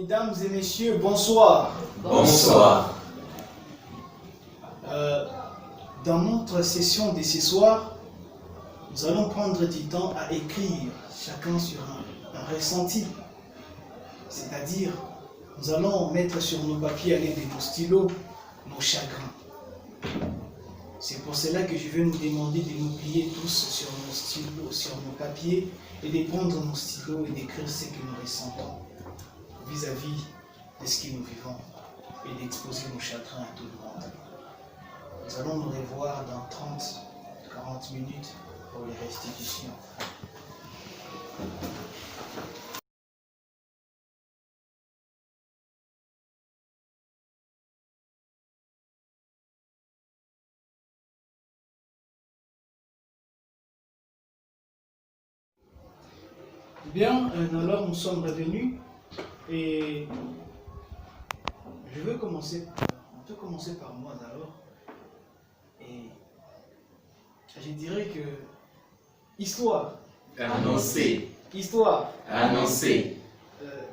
Mesdames et messieurs, bonsoir. Bonsoir. Dans notre session de ce soir, nous allons prendre du temps à écrire chacun sur un ressenti. C'est-à-dire, nous allons mettre sur nos papiers à l'aide de nos stylos nos chagrins. C'est pour cela que je vais nous demander de nous plier tous sur nos stylos, sur nos papiers, et de prendre nos stylos et d'écrire ce que nous ressentons vis-à-vis de ce que nous vivons et d'exposer nos chagrins à tout le monde. Nous allons nous revoir dans 30-40 minutes pour les restitutions. Bien, alors nous sommes revenus et je veux commencer, on peut commencer par moi d'abord. Et je dirais que histoire. Annoncé. Histoire. Annoncé.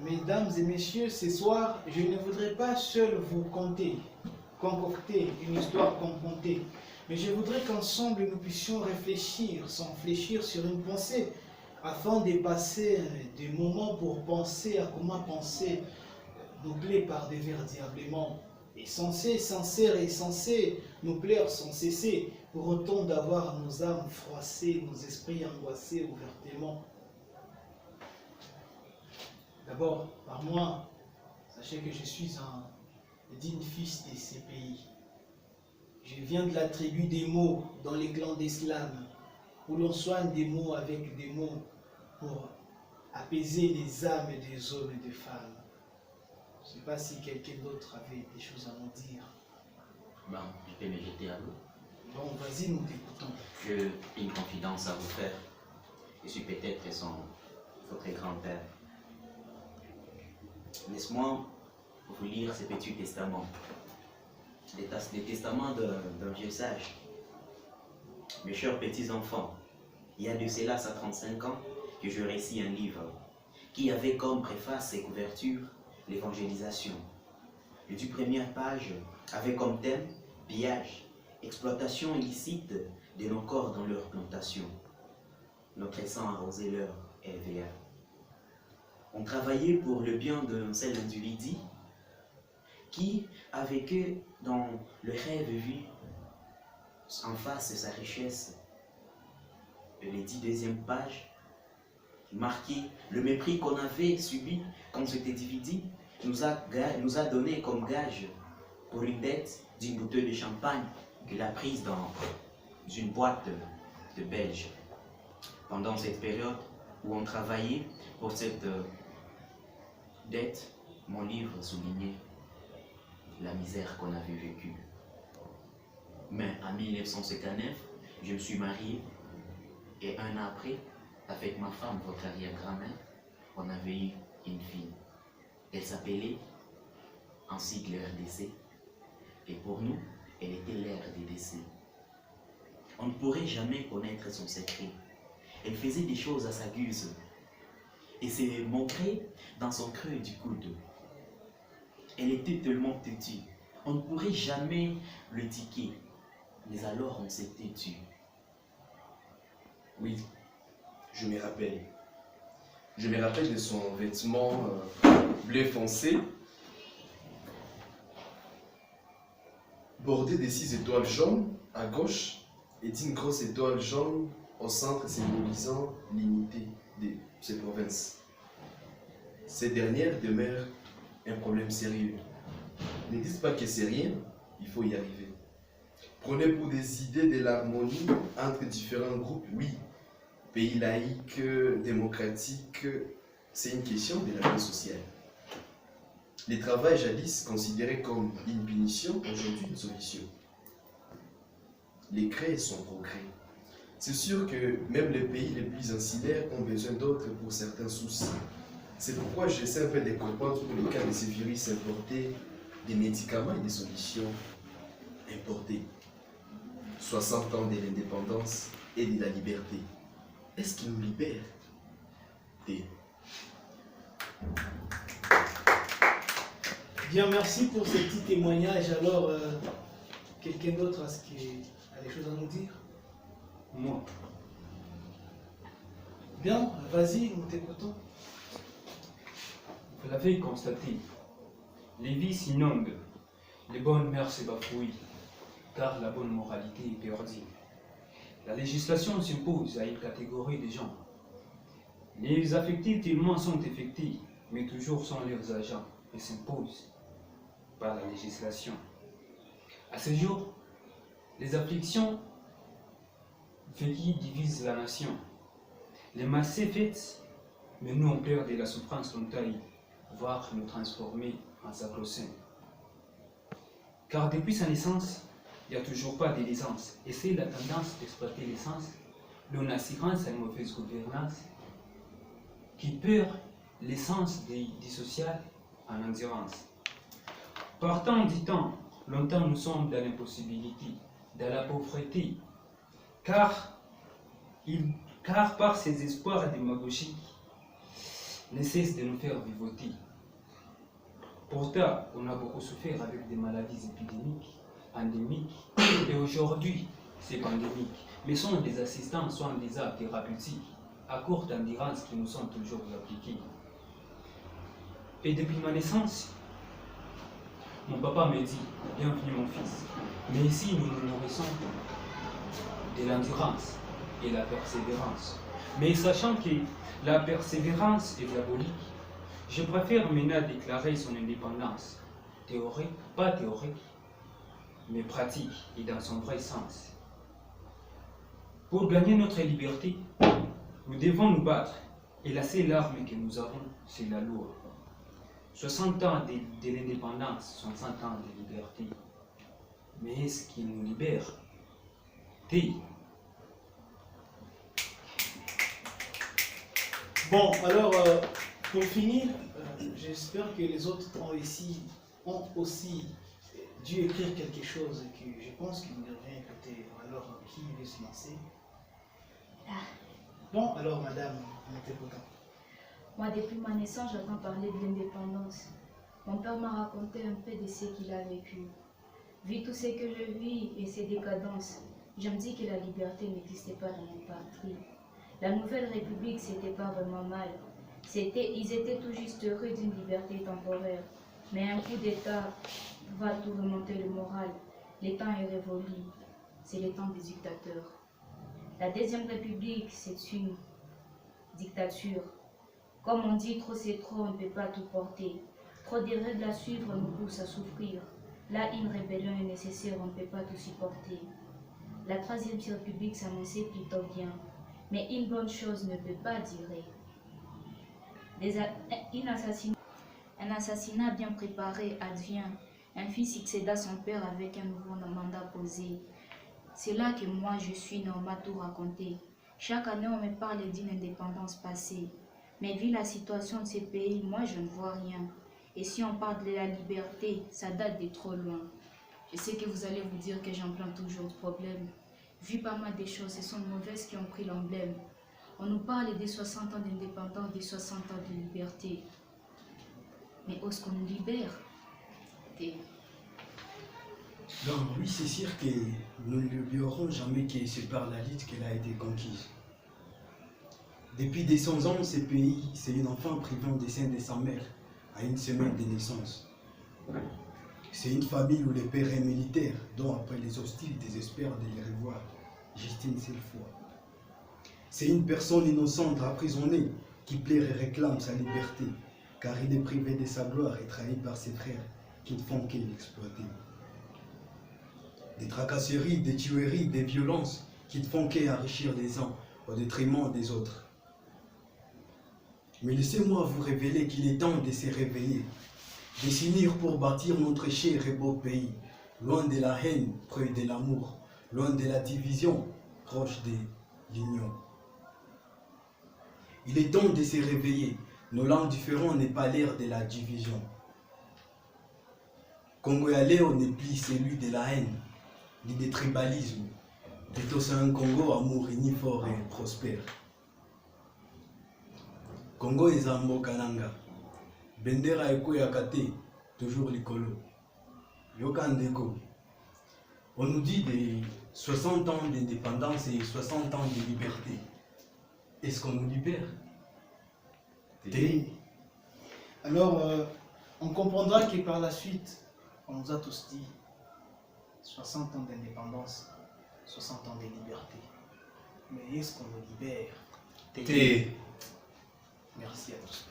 Mesdames et messieurs, ce soir, je ne voudrais pas seul vous concocter une histoire concoctée, mais je voudrais qu'ensemble nous puissions réfléchir, s'enfléchir sur une pensée, afin de passer des moments pour penser à comment penser nous plaît par des vers diablement insensés, sincères et censés nous plaire sans cesser, pour autant d'avoir nos âmes froissées, nos esprits angoissés ouvertement. D'abord, par moi, sachez que je suis un digne fils de ces pays. Je viens de la tribu des mots dans les clans d'Islam, où l'on soigne des mots avec des mots pour apaiser les âmes des hommes et des femmes. Je ne sais pas si quelqu'un d'autre avait des choses à nous dire. Bon, je peux me jeter à l'eau. Bon, vas-y, nous t'écoutons. J'ai une confidence à vous faire. Je suis peut-être votre grand-père. Laisse-moi vous lire ce petit testament. Le testament d'un vieux sage. Mes chers petits-enfants, il y a de cela 135 ans que je récite un livre qui avait comme préface et couverture l'évangélisation. Les 2 premières pages avaient comme thème pillage, exploitation illicite de nos corps dans leur plantation. Notre sang arrosait leur RVA. On travaillait pour le bien d'un seul individu qui a vécu dans le rêve vu en face de sa richesse. Les 10 deuxièmes pages marquaient le mépris qu'on avait subi quand cet individu nous a donné comme gage pour une dette d'une bouteille de champagne qu'il a prise dans une boîte de Belge. Pendant cette période où on travaillait pour cette dette, mon livre soulignait la misère qu'on avait vécue. Mais en 1959, je me suis marié et 1 an après, avec ma femme, votre arrière-grand-mère, on avait eu une fille. Elle s'appelait ainsi que l'RDC. Et pour nous, elle était l'RDDC. On ne pourrait jamais connaître son secret. Elle faisait des choses à sa guise. Et c'est montré dans son creux du coude. Elle était tellement têtue. On ne pourrait jamais le tiquer. Mais alors on s'était tué. Oui, je me rappelle. Je me rappelle de son vêtement bleu foncé, bordé de 6 étoiles jaunes à gauche et d'une grosse étoile jaune au centre symbolisant l'unité de ces provinces. Ces dernières demeurent un problème sérieux. Ne dites pas que c'est rien, il faut y arriver. Prenez pour des idées de l'harmonie entre différents groupes, oui. Pays laïque, démocratique, c'est une question de la vie sociale. Le travail jadis considéré comme une punition, aujourd'hui une solution. Les crêts sont progrès. C'est sûr que même les pays les plus insulaires ont besoin d'autres pour certains soucis. C'est pourquoi j'essaie un peu de comprendre pour le cas de ces virus importés, des médicaments et des solutions importées. 60 ans de l'indépendance et de la liberté. Est-ce qu'il nous libère? Bien, merci pour ce petit témoignage. Alors, quelqu'un d'autre a des choses à nous dire? Moi, Bien, vas-y, nous t'écoutons. vous l'avez constaté, les vies s'inondent, les bonnes mœurs se bafouillent, car la bonne moralité est perdue. La législation s'impose à une catégorie de gens. Les affectés tellement sont effectifs, mais toujours sont leurs agents et s'imposent par la législation. À ce jour, les afflictions vécues divisent la nation. Les massés fêtent, mais nous on perd de la souffrance l'entaille, voire nous transformer en sacro-saint. Car depuis sa naissance, il n'y a toujours pas de licence, et c'est la tendance d'exploiter l'essence, l'on assurance à une mauvaise gouvernance, qui perd l'essence du social en endurance. Partant du temps, longtemps nous sommes dans l'impossibilité, dans la pauvreté, car par ces espoirs démagogiques, ne cessent de nous faire vivoter. Pourtant, on a beaucoup souffert avec des maladies épidémiques, endémiques, et aujourd'hui, c'est pandémique. Mais sont des assistants, sont des actes thérapeutiques, à courte endurance qui nous sont toujours appliqués. Et depuis ma naissance, mon papa me dit, bienvenue mon fils, mais ici nous nous nourrissons de l'endurance et la persévérance. Mais sachant que la persévérance est diabolique, je préfère maintenant déclarer son indépendance, théorique, pas théorique, mais pratique et dans son vrai sens. Pour gagner notre liberté, nous devons nous battre, et la seule arme que nous avons, c'est la loi. 60 ans de l'indépendance, 60 ans de liberté. Mais est-ce qu'il nous libère? Bon, alors, pour finir, j'espère que les autres ont aussi dû écrire quelque chose et que je pense qu'ils nous devraient écouter. Alors, qui veut se lancer? Bon, alors, madame, nous t'écoutons. Moi, depuis ma naissance, j'entends parler de l'indépendance. Mon père m'a raconté un peu de ce qu'il a vécu. Vu tout ce que je vis et ses décadences, je me dis que la liberté n'existait pas dans mon patrie. La nouvelle république, c'était pas vraiment mal. Ils étaient tout juste heureux d'une liberté temporaire. Mais un coup d'État va tout remonter le moral. Les temps est révolu. C'est le temps des dictateurs. La deuxième république, c'est une dictature. Comme on dit, trop c'est trop, on ne peut pas tout porter. Trop de règles à suivre nous poussent à souffrir. Là, une rébellion est nécessaire, on ne peut pas tout supporter. La troisième république s'annonçait plutôt bien. Mais une bonne chose ne peut pas durer. Un assassinat bien préparé advient. Un fils succéda son père avec un nouveau mandat posé. C'est là que moi je suis né, on m'a tout raconté. Chaque année on me parle d'une indépendance passée. Mais vu la situation de ces pays, moi je ne vois rien. Et si on parle de la liberté, ça date de trop loin. Je sais que vous allez vous dire que j'en prends toujours de problèmes. Vu pas mal des choses, ce sont les mauvaises qui ont pris l'emblème. On nous parle des 60 ans d'indépendance, des 60 ans de liberté. Mais où est-ce qu'on nous libère? Donc oui, c'est sûr que nous ne l'oublierons jamais que c'est par la lutte qu'elle a été conquise. Depuis des 100 ans, ce pays, c'est une enfant privant des seins de sa mère à une semaine de naissance. C'est une famille où le père est militaire, dont après les hostiles désespèrent de les revoir, Justine Silfoy. C'est une personne innocente emprisonnée qui plaire et réclame sa liberté, car il est privé de sa gloire et trahi par ses frères qui ne font que l'exploiter. Des tracasseries, des tueries, des violences qui ne font qu'enrichir les uns au détriment des autres. Mais laissez-moi vous révéler qu'il est temps de se réveiller, de s'unir pour bâtir notre cher et beau pays, loin de la haine, près de l'amour, loin de la division, proche de l'union. Il est temps de se réveiller, nos langues différentes n'est pas l'ère de la division. Congo Yaléo n'est plus celui de la haine, ni des tribalismes. Plutôt c'est un Congo amour uni fort et prospère. Congo eza mboka nanga. Bendera ekoyaka te, toujours l'écolo. Yokandeko. On nous dit des 60 ans d'indépendance et 60 ans de liberté. Est-ce qu'on nous libère? Alors, on comprendra que par la suite, on nous a tous dit 60 ans d'indépendance, 60 ans de liberté. Mais est-ce qu'on nous libère? Merci à tous.